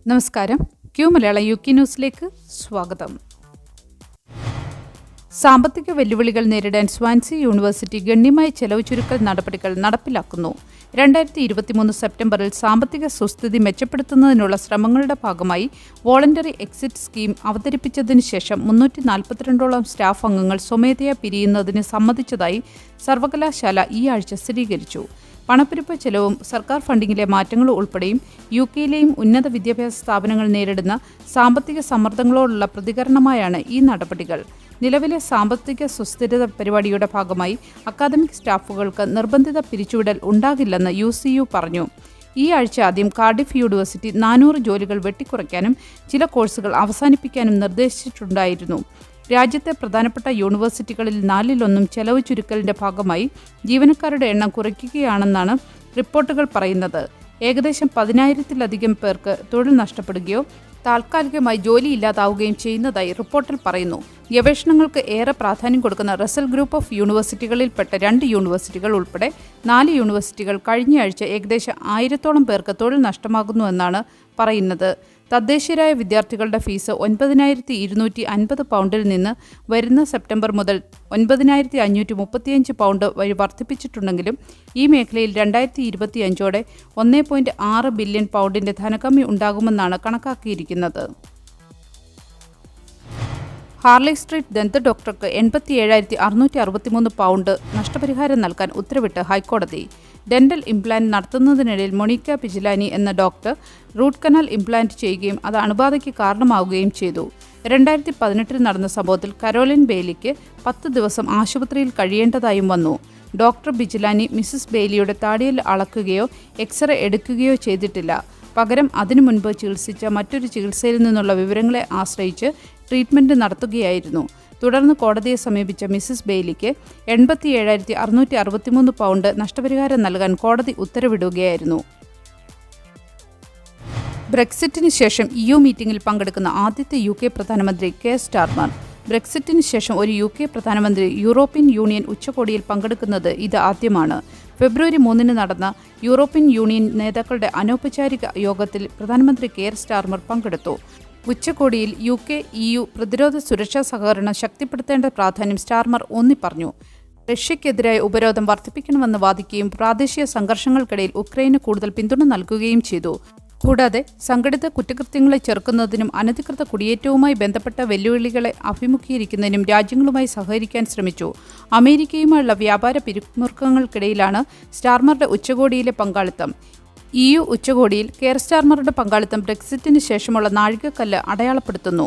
നമസ്കാരം. Q Malayalam UK ന്യൂസിലേക്ക് സ്വാഗതം. സാമ്പത്തിക വെല്ലുവിളികൾ നേരിടാൻ സ്വാൻസി യൂണിവേഴ്സിറ്റി ഗണ്യമായ ചെലവ് ചുരുക്കൽ നടപടികൾ നടപ്പിലാക്കുന്നു. 2023 സെപ്റ്റംബറിൽ സാമ്പത്തിക സുസ്ഥിതി മെച്ചപ്പെടുത്തുന്നതിനുള്ള ശ്രമങ്ങളുടെ ഭാഗമായി വോളണ്ടറി എക്സിറ്റ് സ്കീം അവതരിപ്പിച്ചതിന് ശേഷം 342ഓളം സ്റ്റാഫ് അംഗങ്ങൾ സ്വമേധയാ പിരിയുന്നതിന് സമ്മതിച്ചതായി സർവകലാശാല ഈ ആഴ്ച സ്ഥിരീകരിച്ചു. പണപ്പെരുപ്പ ചെലവും സർക്കാർ ഫണ്ടിങ്ങിലെ മാറ്റങ്ങളും ഉൾപ്പെടെയും UK-യിലെയും ഉന്നത വിദ്യാഭ്യാസ സ്ഥാപനങ്ങൾ നേരിടുന്ന സാമ്പത്തിക സമ്മർദ്ദങ്ങളോടുള്ള പ്രതികരണമായാണ് ഈ നടപടികൾ. നിലവിലെ സാമ്പത്തിക സുസ്ഥിരത പരിപാടിയുടെ ഭാഗമായി അക്കാദമിക് സ്റ്റാഫുകൾക്ക് നിർബന്ധിത പിരിച്ചുവിടൽ ഉണ്ടാകില്ലെന്ന് UCU പറഞ്ഞു. ഈ ആഴ്ച ആദ്യം കാർഡിഫ് യൂണിവേഴ്സിറ്റി 400 ജോലികൾ വെട്ടിക്കുറയ്ക്കാനും ചില കോഴ്സുകൾ അവസാനിപ്പിക്കാനും നിർദ്ദേശിച്ചിട്ടുണ്ടായിരുന്നു. രാജ്യത്തെ പ്രധാനപ്പെട്ട യൂണിവേഴ്സിറ്റികളിൽ 4-1 ചെലവ് ചുരുക്കലിന്റെ ഭാഗമായി ജീവനക്കാരുടെ എണ്ണം കുറയ്ക്കുകയാണെന്നാണ് റിപ്പോർട്ടുകൾ പറയുന്നത്. ഏകദേശം 10,000-ലധികം പേർക്ക് തൊഴിൽ നഷ്ടപ്പെടുകയോ താൽക്കാലികമായി ജോലിയില്ലാതാവുകയും ചെയ്യുന്നതായി റിപ്പോർട്ടിൽ പറയുന്നു. ഗവേഷണങ്ങൾക്ക് ഏറെ പ്രാധാന്യം കൊടുക്കുന്ന റസൽ ഗ്രൂപ്പ് ഓഫ് യൂണിവേഴ്സിറ്റികളിൽപ്പെട്ട 2 യൂണിവേഴ്സിറ്റികൾ ഉൾപ്പെടെ 4 യൂണിവേഴ്സിറ്റികൾ കഴിഞ്ഞയാഴ്ച ഏകദേശം 1000-ഓളം പേർക്ക് തൊഴിൽ നഷ്ടമാകുന്നുവെന്നാണ് പറയുന്നത്. തദ്ദേശീയരായ വിദ്യാർത്ഥികളുടെ ഫീസ് 9,250 പൗണ്ടിൽ നിന്ന് വരുന്ന സെപ്റ്റംബർ മുതൽ 9,535 പൗണ്ട് വഴി വർദ്ധിപ്പിച്ചിട്ടുണ്ടെങ്കിലും ഈ മേഖലയിൽ 2025ഓടെ 1.6 ബില്യൺ പൗണ്ടിന്റെ ധനകമ്മി ഉണ്ടാകുമെന്നാണ് കണക്കാക്കിയിരിക്കുന്നത്. ഹാർലി സ്ട്രീറ്റ് ദന്ത ഡോക്ടർക്ക് 87,663 പൗണ്ട് നഷ്ടപരിഹാരം നൽകാൻ ഉത്തരവിട്ട് ഹൈക്കോടതി. ഡെന്റൽ ഇംപ്ലാന്റ് നടത്തുന്നതിനിടയിൽ മൊണിക്ക പിജിലാനി എന്ന ഡോക്ടർ റൂട്ട് കനാൽ ഇംപ്ലാന്റ് ചെയ്യുകയും അത് അണുബാധയ്ക്ക് കാരണമാവുകയും ചെയ്തു. 2018 നടന്ന സംഭവത്തിൽ കരോലിൻ ബെയ്ലിക്ക് 10 ദിവസം ആശുപത്രിയിൽ കഴിയേണ്ടതായും വന്നു. ഡോക്ടർ ബിജിലാനി മിസസ് ബെയ്ലിയുടെ താടിയിൽ അളക്കുകയോ എക്സ്റേ എടുക്കുകയോ ചെയ്തിട്ടില്ല. പകരം അതിനു മുൻപ് ചികിത്സിച്ച മറ്റൊരു ചികിത്സയിൽ നിന്നുള്ള വിവരങ്ങളെ ആശ്രയിച്ച് ട്രീറ്റ്മെന്റ് നടത്തുകയായിരുന്നു. തുടർന്ന് കോടതിയെ സമീപിച്ച മിസസ് ബെയ്ലിക്ക് 87,663 പൗണ്ട് നഷ്ടപരിഹാരം നൽകാൻ കോടതി ഉത്തരവിടുകയായിരുന്നു. ബ്രെക്സിറ്റിന് ശേഷം EU മീറ്റിംഗിൽ പങ്കെടുക്കുന്ന ആദ്യത്തെ UK പ്രധാനമന്ത്രി കെയർ സ്റ്റാർമർ. ബ്രെക്സിറ്റിന് ശേഷം ഒരു UK പ്രധാനമന്ത്രി യൂറോപ്യൻ യൂണിയൻ ഉച്ചകോടിയിൽ പങ്കെടുക്കുന്നത് ഇത് ആദ്യമാണ്. ഫെബ്രുവരി 3 നടന്ന യൂറോപ്യൻ യൂണിയൻ നേതാക്കളുടെ അനൗപചാരിക യോഗത്തിൽ പ്രധാനമന്ത്രി കെയർ സ്റ്റാർമർ പങ്കെടുത്തു. ഉച്ചകോടിയിൽ UK-EU പ്രതിരോധ സുരക്ഷാ സഹകരണം ശക്തിപ്പെടുത്തേണ്ട പ്രാധാന്യം സ്റ്റാർമർ ഊന്നിപ്പറഞ്ഞു. റഷ്യക്കെതിരായ ഉപരോധം വർദ്ധിപ്പിക്കണമെന്ന് വാദിക്കുകയും പ്രാദേശിക സംഘർഷങ്ങൾക്കിടയിൽ ഉക്രൈന് കൂടുതൽ പിന്തുണ നൽകുകയും ചെയ്തു. കൂടാതെ സംഘടിത കുറ്റകൃത്യങ്ങളെ ചെറുക്കുന്നതിനും അനധികൃത കുടിയേറ്റവുമായി ബന്ധപ്പെട്ട വെല്ലുവിളികളെ അഭിമുഖീകരിക്കുന്നതിനും രാജ്യങ്ങളുമായി സഹകരിക്കാൻ ശ്രമിച്ചു. അമേരിക്കയുമായുള്ള വ്യാപാര പിരിമുറുക്കങ്ങൾക്കിടയിലാണ് സ്റ്റാർമറുടെ ഉച്ചകോടിയിലെ പങ്കാളിത്തം. EU ഉച്ചകോടിയിൽ കെയർ സ്റ്റാർമറുടെ പങ്കാളിത്തം ബ്രെക്സിറ്റിന് ശേഷമുള്ള നാഴികക്കല്ല് അടയാളപ്പെടുത്തുന്നു.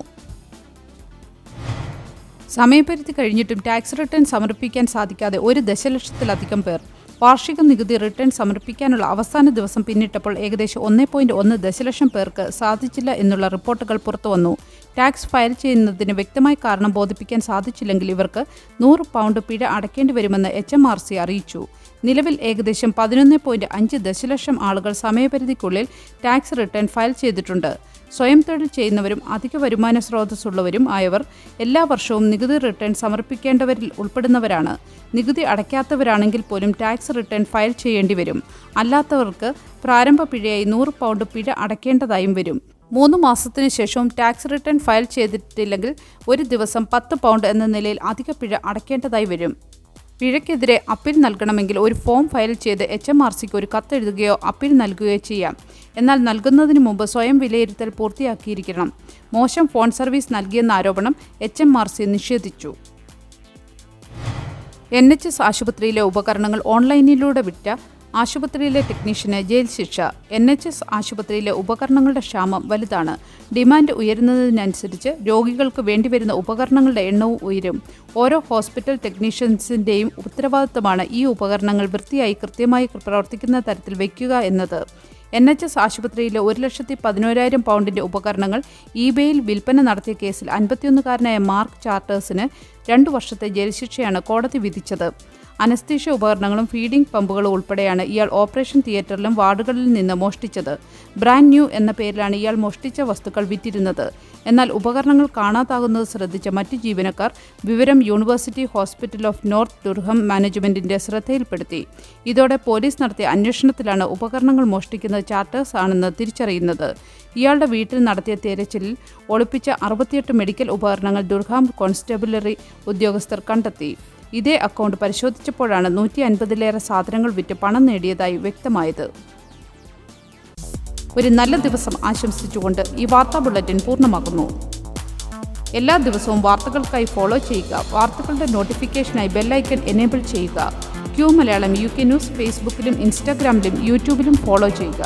സമയപരിധി കഴിഞ്ഞിട്ടും ടാക്സ് റിട്ടേൺ സമർപ്പിക്കാൻ സാധിക്കാതെ 1 ദശലക്ഷത്തിലധികം പേർ. വാർഷിക നികുതി റിട്ടേൺ സമർപ്പിക്കാനുള്ള അവസാന ദിവസം പിന്നിട്ടപ്പോൾ ഏകദേശം 1.1 ദശലക്ഷം പേർക്ക് സാധിച്ചില്ല എന്നുള്ള റിപ്പോർട്ടുകൾ പുറത്തുവന്നു. ടാക്സ് ഫയൽ ചെയ്യുന്നതിന് വ്യക്തമായ കാരണം ബോധിപ്പിക്കാൻ സാധിച്ചില്ലെങ്കിൽ ഇവർക്ക് 100 പൗണ്ട് പിഴ അടയ്ക്കേണ്ടി വരുമെന്ന് HMRC അറിയിച്ചു. നിലവിൽ ഏകദേശം 11.5 ദശലക്ഷം ആളുകൾ സമയപരിധിക്കുള്ളിൽ ടാക്സ് റിട്ടേൺ ഫയൽ ചെയ്തിട്ടുണ്ട്. സ്വയം തൊഴിൽ ചെയ്യുന്നവരും അധിക വരുമാന സ്രോതസ്സുള്ളവരും ആയവർ എല്ലാ വർഷവും നികുതി റിട്ടേൺ സമർപ്പിക്കേണ്ടവരിൽ ഉൾപ്പെടുന്നവരാണ്. നികുതി അടയ്ക്കാത്തവരാണെങ്കിൽ പോലും ടാക്സ് റിട്ടേൺ ഫയൽ ചെയ്യേണ്ടി വരും. അല്ലാത്തവർക്ക് പ്രാരംഭ പിഴയായി 100 പൗണ്ട് പിഴ അടയ്ക്കേണ്ടതായും വരും. 3 മാസത്തിന് ശേഷവും ടാക്സ് റിട്ടേൺ ഫയൽ ചെയ്തിട്ടില്ലെങ്കിൽ ഒരു ദിവസം 10 പൗണ്ട് എന്ന നിലയിൽ അധിക പിഴ അടയ്ക്കേണ്ടതായി വരും. പിഴയ്ക്കെതിരെ അപ്പീൽ നൽകണമെങ്കിൽ ഒരു ഫോം ഫയൽ ചെയ്ത് HMRCക്ക് ഒരു കത്തെഴുതുകയോ അപ്പീൽ നൽകുകയോ ചെയ്യാം. എന്നാൽ നൽകുന്നതിന് മുമ്പ് സ്വയം വിലയിരുത്തൽ പൂർത്തിയാക്കിയിരിക്കണം. മോശം ഫോൺ സർവീസ് നൽകിയെന്ന ആരോപണം HMRC നിഷേധിച്ചു. NHS ആശുപത്രിയിലെ ഉപകരണങ്ങൾ ഓൺലൈനിലൂടെ വിറ്റ ആശുപത്രിയിലെ ടെക്നീഷ്യന് ജയിൽ ശിക്ഷ. NHS ആശുപത്രിയിലെ ഉപകരണങ്ങളുടെ ക്ഷാമം വലുതാണ്. ഡിമാൻഡ് ഉയരുന്നതിനനുസരിച്ച് രോഗികൾക്ക് വേണ്ടിവരുന്ന ഉപകരണങ്ങളുടെ എണ്ണവും ഉയരും. ഓരോ ഹോസ്പിറ്റൽ ടെക്നീഷ്യൻസിൻ്റെയും ഉത്തരവാദിത്തമാണ് ഈ ഉപകരണങ്ങൾ വൃത്തിയായി കൃത്യമായി പ്രവർത്തിക്കുന്ന തരത്തിൽ വയ്ക്കുക എന്നത്. NHS ആശുപത്രിയിലെ 1,11,000 പൗണ്ടിന്റെ ഉപകരണങ്ങൾ eBayയിൽ വിൽപ്പന നടത്തിയ കേസിൽ 51-കാരനായ മാർക്ക് ചാർട്ടേഴ്സിന് 2 വർഷത്തെ ജയിൽ ശിക്ഷയാണ് കോടതി വിധിച്ചത്. അനസ്തീഷ്യ ഉപകരണങ്ങളും ഫീഡിംഗ് പമ്പുകളും ഉൾപ്പെടെയാണ് ഇയാൾ ഓപ്പറേഷൻ തിയേറ്ററിലും വാർഡുകളിൽ നിന്ന് മോഷ്ടിച്ചത്. ബ്രാൻഡ് ന്യൂ എന്ന പേരിലാണ് ഇയാൾ മോഷ്ടിച്ച വസ്തുക്കൾ വിറ്റിരുന്നത്. എന്നാൽ ഉപകരണങ്ങൾ കാണാതാകുന്നത് ശ്രദ്ധിച്ച മറ്റു ജീവനക്കാർ വിവരം യൂണിവേഴ്സിറ്റി ഹോസ്പിറ്റൽ ഓഫ് നോർത്ത് ഡുർഹം മാനേജ്മെന്റിന്റെ ശ്രദ്ധയിൽപ്പെടുത്തി. ഇതോടെ പോലീസ് നടത്തിയ അന്വേഷണത്തിലാണ് ഉപകരണങ്ങൾ മോഷ്ടിക്കുന്നത് ചാർട്ടേഴ്സ് ആണെന്ന് തിരിച്ചറിയുന്നത്. ഇയാളുടെ വീട്ടിൽ നടത്തിയ തിരച്ചിലിൽ ഒളിപ്പിച്ച 68 മെഡിക്കൽ ഉപകരണങ്ങൾ ദുർഹാം കോൺസ്റ്റബിളറി ഉദ്യോഗസ്ഥർ കണ്ടെത്തി. ഇതേ അക്കൗണ്ട് പരിശോധിച്ചപ്പോഴാണ് 150-ലേറെ സാധനങ്ങൾ വിറ്റ് പണം നേടിയതായി വ്യക്തമായത്. ഒരു നല്ല ദിവസം ആശംസിച്ചുകൊണ്ട് ഈ വാർത്താ ബുള്ളറ്റിൻ പൂർണ്ണമാകുന്നു. എല്ലാ ദിവസവും വാർത്തകൾക്കായി ഫോളോ ചെയ്യുക. വാർത്തകളുടെ നോട്ടിഫിക്കേഷനായി ബെല്ലൈക്കൺ എനേബിൾ ചെയ്യുക. Q മലയാളം UK ന്യൂസ് ഫേസ്ബുക്കിലും ഇൻസ്റ്റാഗ്രാമിലും യൂട്യൂബിലും ഫോളോ ചെയ്യുക.